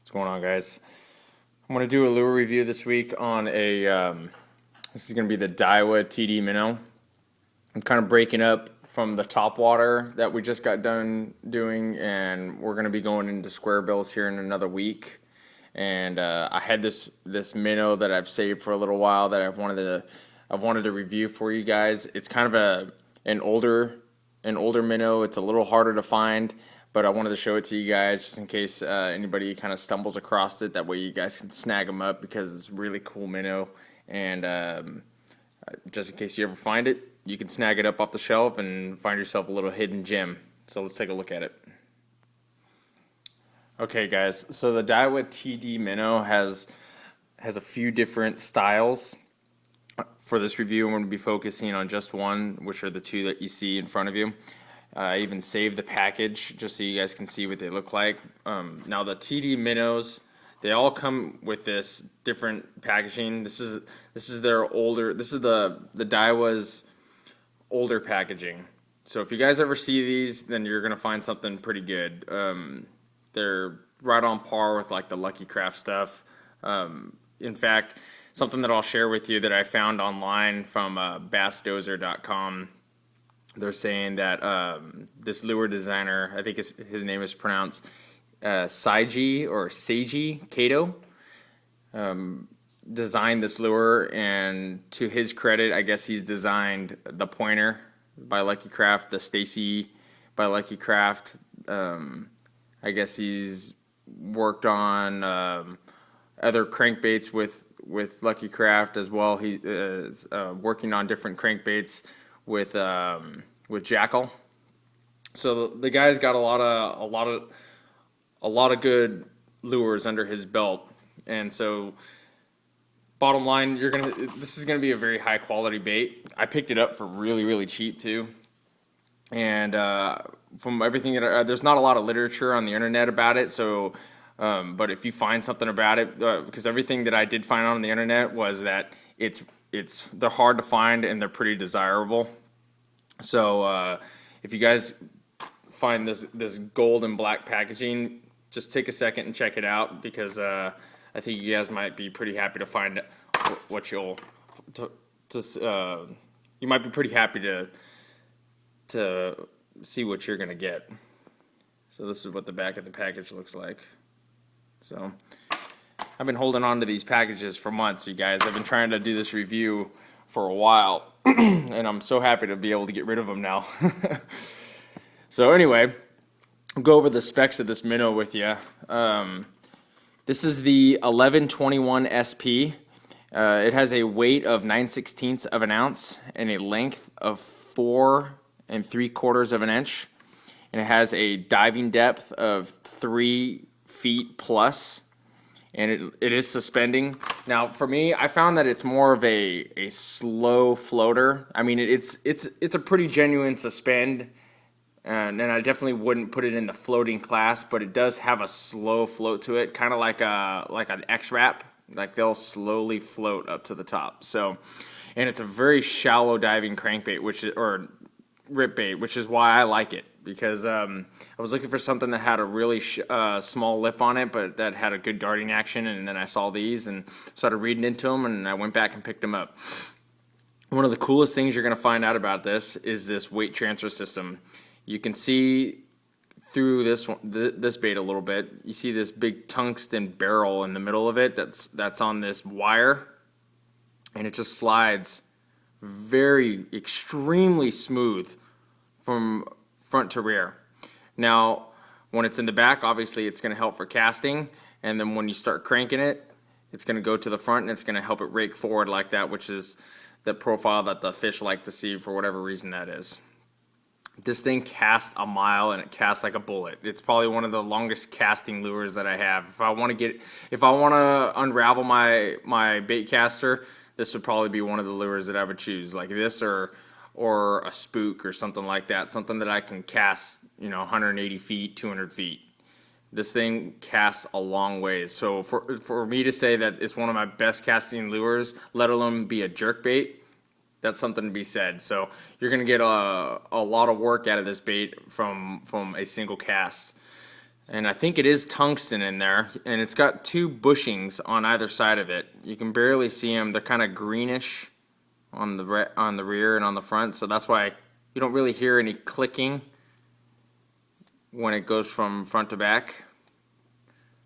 What's going on, guys? I'm going to do a lure review this week on this is going to be the Daiwa TD Minnow. I'm kind of breaking up from the top water that we just got done doing, and we're going to be going into square bills here in another week. And I had this minnow that I've saved for a little while that I've wanted to review for you guys. It's kind of an older minnow. It's a little harder to find, but I wanted to show it to you guys just in case anybody kind of stumbles across it. That way you guys can snag them up because it's a really cool minnow. And just in case you ever find it, you can snag it up off the shelf and find yourself a little hidden gem. So let's take a look at it. Okay, guys, so the Daiwa TD Minnow has a few different styles. For this review, I'm going to be focusing on just one, which are the two that you see in front of you. I even saved the package just so you guys can see what they look like. Now the TD Minnows, they all come with this different packaging. This is their older. This is the Daiwa's older packaging. So if you guys ever see these, then you're gonna find something pretty good. They're right on par with like the Lucky Craft stuff. In fact, something that I'll share with you that I found online from bassdozer.com. They're saying that this lure designer, I think his name is pronounced Seiji Kato, designed this lure, and to his credit, I guess he's designed the Pointer by Lucky Craft, the Stacy by Lucky Craft. I guess he's worked on other crankbaits with Lucky Craft as well. He is working on different crankbaits with Jackal. So the guy's got a lot of good lures under his belt. And so bottom line, this is gonna be a very high quality bait. I picked it up for really, really cheap too. And from everything that there's not a lot of literature on the internet about it, so but if you find something about it, because everything that I did find on the internet was that they're hard to find and they're pretty desirable. So if you guys find this gold and black packaging, just take a second and check it out, because I think you guys might be pretty happy to find what you might be pretty happy to see what you're gonna get. So this is what the back of the package looks like. So I've been holding on to these packages for months, you guys. I've been trying to do this review for a while, and I'm so happy to be able to get rid of them now. So anyway, I'll go over the specs of this minnow with you. This is the 1121 SP. It has a weight of 9/16 of an ounce and a length of 4 3/4 of an inch, and it has a diving depth of 3 feet plus, and it is suspending. Now for me, I found that it's more of a slow floater. I mean, it's a pretty genuine suspend, and I definitely wouldn't put it in the floating class, but it does have a slow float to it, kind of like an X-Wrap. Like they'll slowly float up to the top. So, and it's a very shallow diving crankbait, or ripbait, which is why I like it, because I was looking for something that had a really small lip on it, but that had a good darting action, and then I saw these and started reading into them, and I went back and picked them up. One of the coolest things you're going to find out about this is this weight transfer system. You can see through this bait a little bit. You see this big tungsten barrel in the middle of it that's on this wire, and it just slides very extremely smooth from front to rear. Now when it's in the back, obviously it's going to help for casting, and then when you start cranking it, it's going to go to the front and it's going to help it rake forward like that, which is the profile that the fish like to see for whatever reason that is. This thing casts a mile, and it casts like a bullet. It's probably one of the longest casting lures that I have. If I want to unravel my bait caster, this would probably be one of the lures that I would choose, like this or a spook or something like that, something that I can cast, 180 feet, 200 feet. This thing casts a long ways. So for me to say that it's one of my best casting lures, let alone be a jerk bait, that's something to be said. So you're going to get a lot of work out of this bait from a single cast. and I think it is tungsten in there, and it's got two bushings on either side of it. You can barely see them. They're kind of greenish on the rear and on the front, so that's why you don't really hear any clicking when it goes from front to back.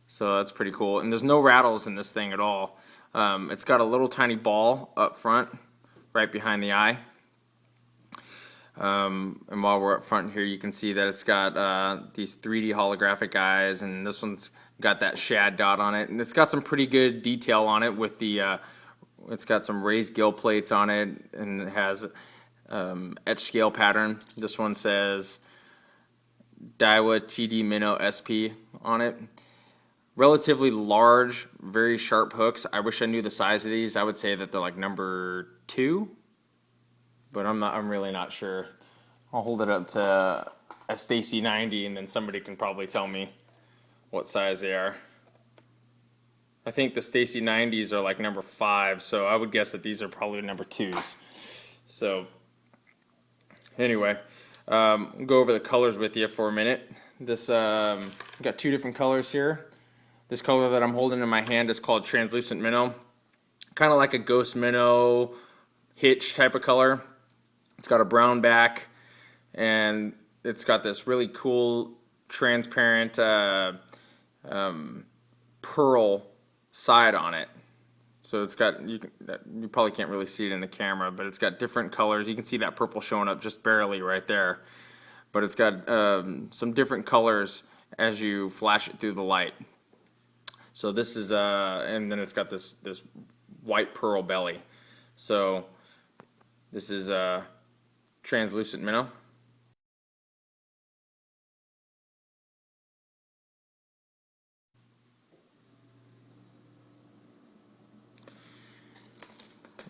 So that's pretty cool, and there's no rattles in this thing at all. It's got a little tiny ball up front right behind the eye. And while we're up front here, you can see that it's got these 3D holographic eyes, and this one's got that shad dot on it, and it's got some pretty good detail on it with the it's got some raised gill plates on it, and it has etched scale pattern. This one says Daiwa TD Minnow SP on it. Relatively large, very sharp hooks. I wish I knew the size of these. I would say that they're like number 2, but I'm really not sure. I'll hold it up to a Stacy 90, and then somebody can probably tell me what size they are. I think the Stacy 90s are like number 5, so I would guess that these are probably number 2s. So anyway, I'll go over the colors with you for a minute. This got 2 different colors here. This color that I'm holding in my hand is called translucent minnow, kind of like a ghost minnow hitch type of color. It's got a brown back, and it's got this really cool transparent pearl side on it. So it's got, you probably can't really see it in the camera, but it's got different colors. You can see that purple showing up just barely right there, but it's got some different colors as you flash it through the light. So this is and then it's got this white pearl belly. So this is translucent minnow.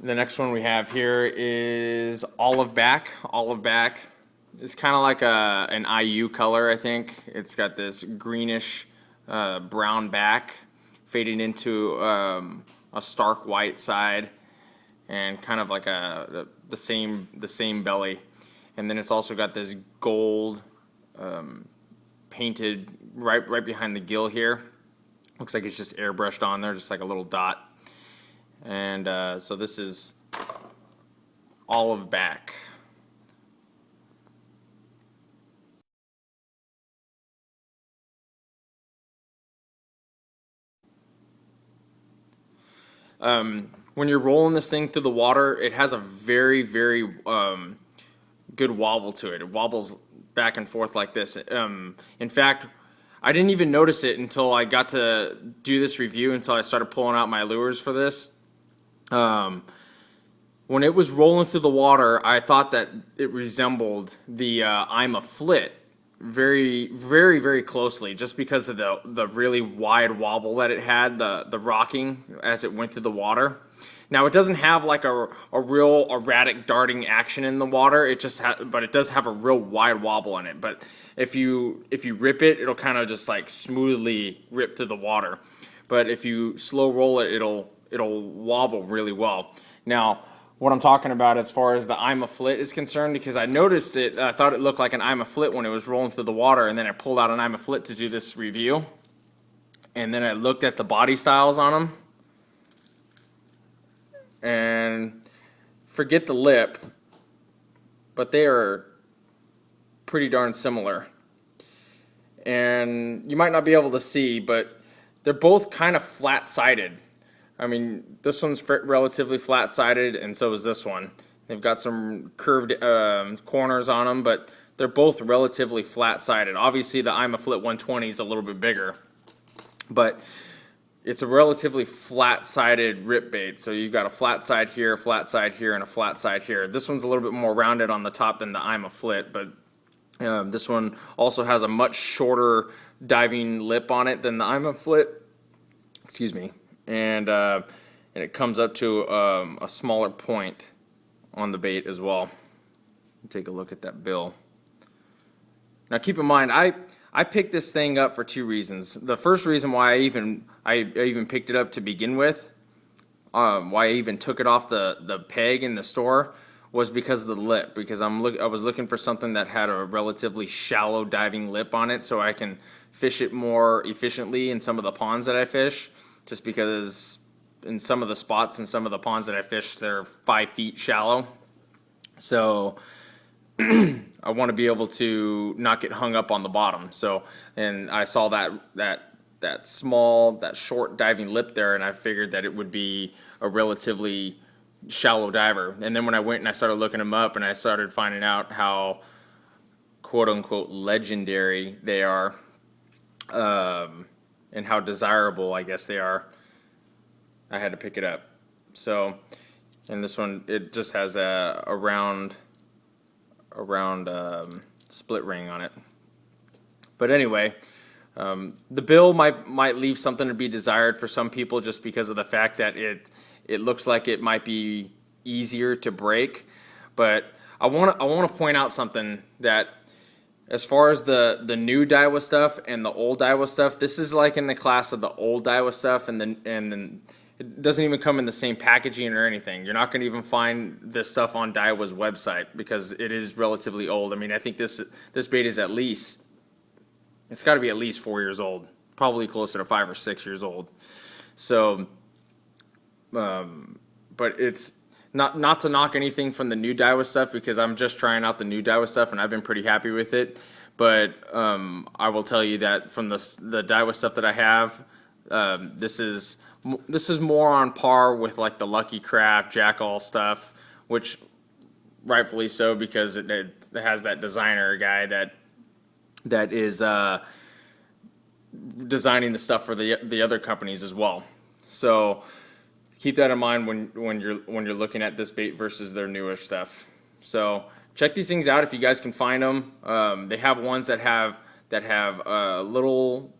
The next one we have here is olive back. Olive back is kind of like an IU color, I think. It's got this greenish brown back fading into a stark white side, and kind of like the same belly. And then it's also got this gold painted right behind the gill here. Looks like it's just airbrushed on there, just like a little dot. And so this is olive back. When you're rolling this thing through the water, it has a very, very good wobble to it. It wobbles back and forth like this. In fact, I didn't even notice it until I got to do this review, until I started pulling out my lures for this. When it was rolling through the water, I thought that it resembled the I'm a Flit very, very, very closely, just because of the really wide wobble that it had, the rocking as it went through the water. Now, it doesn't have like a real erratic darting action in the water. It just but it does have a real wide wobble in it. But if you rip it, it'll kind of just like smoothly rip through the water. But if you slow roll it, it'll wobble really well. Now, what I'm talking about as far as the I'm a Flit is concerned, because I noticed it, I thought it looked like an I'm a Flit when it was rolling through the water, and then I pulled out an I'm a Flit to do this review, and then I looked at the body styles on them, and forget the lip, but they are pretty darn similar. And you might not be able to see, but they're both kind of flat-sided. I mean, this one's relatively flat-sided, and so is this one. They've got some curved corners on them, but they're both relatively flat-sided. Obviously, the I'm a Flit 120 is a little bit bigger, but it's a relatively flat-sided rip bait. So you've got a flat side here, and a flat side here. This one's a little bit more rounded on the top than the I'm a Flit, but this one also has a much shorter diving lip on it than the I'm a Flit. Excuse me. And it comes up to a smaller point on the bait as well. Take a look at that bill. Now keep in mind, I picked this thing up for 2 reasons. The first reason why I even picked it up to begin with, why I even took it off the peg in the store, was because of the lip, because I was looking for something that had a relatively shallow diving lip on it so I can fish it more efficiently in some of the ponds that I fish, just because in some of the spots and some of the ponds that I fish, they're 5 feet shallow. So I want to be able to not get hung up on the bottom. So, and I saw that short diving lip there, and I figured that it would be a relatively shallow diver. And then when I went and I started looking them up, and I started finding out how quote unquote legendary they are, and how desirable I guess they are, I had to pick it up. So, and this one, it just has a round split ring on it. But anyway, the bill might leave something to be desired for some people, just because of the fact that it looks like it might be easier to break. But I want to point out something, that as far as the new Daiwa stuff and the old Daiwa stuff, this is like in the class of the old Daiwa stuff, and then it doesn't even come in the same packaging or anything. You're not going to even find this stuff on Daiwa's website because it is relatively old. I mean, I think this bait is it's got to be at least 4 years old, probably closer to 5 or 6 years old. So, but it's not to knock anything from the new Daiwa stuff, because I'm just trying out the new Daiwa stuff and I've been pretty happy with it. But I will tell you that from the Daiwa stuff that I have, this is more on par with like the Lucky Craft, Jackall stuff, which rightfully so, because it has that designer guy that is designing the stuff for the other companies as well. So keep that in mind when you're looking at this bait versus their newer stuff. So check these things out if you guys can find them. They have ones that have a little.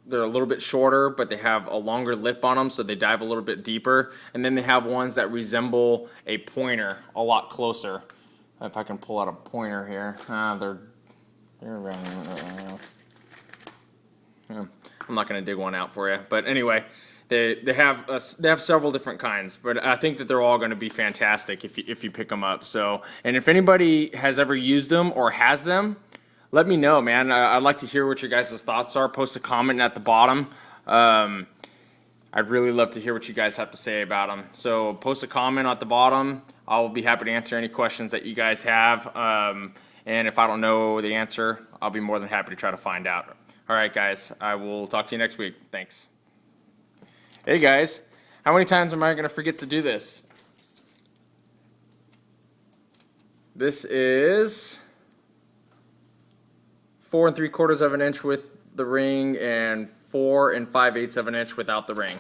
They're a little bit shorter, but they have a longer lip on them, so they dive a little bit deeper. And then they have ones that resemble a pointer a lot closer. If I can pull out a pointer here, they're around. I'm not going to dig one out for you, but anyway, they have several different kinds, but I think that they're all going to be fantastic if you pick them up. So, and if anybody has ever used them or has them, let me know, man. I'd like to hear what your guys' thoughts are. Post a comment at the bottom. I'd really love to hear what you guys have to say about them. So post a comment at the bottom. I'll be happy to answer any questions that you guys have. And if I don't know the answer, I'll be more than happy to try to find out. All right, guys. I will talk to you next week. Thanks. Hey, guys. How many times am I going to forget to do this? This is 4 3/4 of an inch with the ring and 4 5/8 of an inch without the ring.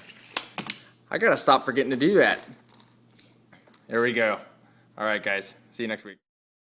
I gotta stop forgetting to do that. There we go. All right, guys. See you next week.